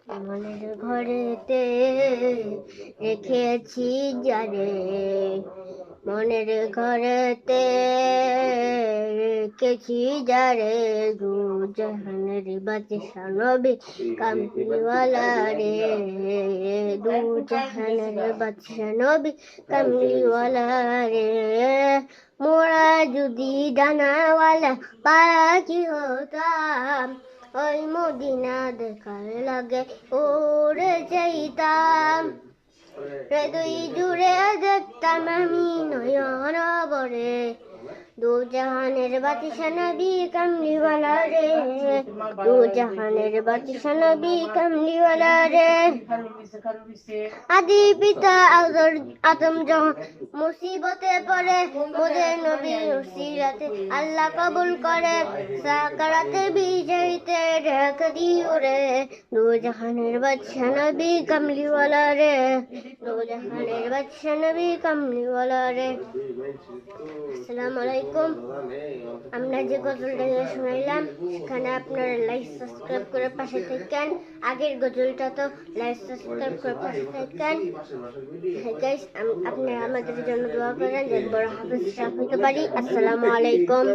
মনের ঘরেতে রেখেছি যারে, মনের ঘরেতে রেখেছি যারে, দু জাহানের বাদশা নবী কামলিওয়ালা রে, দু জাহানের বাদশা নবী কামলিওয়ালা রে। মোরা যদি ডানাওয়ালা পাখি হতাম, ওই মদিনা দেখার লাগে উড়ে যাইতাম, হৃদয় জুড়ে দেখতাম আমি নয়ন ভরে, দু জাহানের বাদশা নবী কামলিওয়ালা রে, দু জাহানের বাদশা নবী কামলিওয়ালা রে। আদি পিতা আদম যখন মুসিবতে পড়ে, মোদের নবী উসিলাতে আল্লাহ কবুল করে, সাকারাতে বিজয়ীতে ঢাক দিও রে, দু জাহানের বাদশা নবী কামলিওয়ালা রে, দু জাহানের বাদশা নবী কামলিওয়ালা রে। আসসালামু আলাইকুম। আমরা যে গজলটা শুনাইলাম সেখানে আপনারা লাইক সাবস্ক্রাইব করে পাশে থাকেন। আগের গজলটা তো লাইক সাবস্ক্রাইব করে পাশে থাকেন। গাইস, আপনারা আমাদের জন্য দোয়া করেন যেন বড় হাফেজ হতে পারি। আসসালামু আলাইকুম।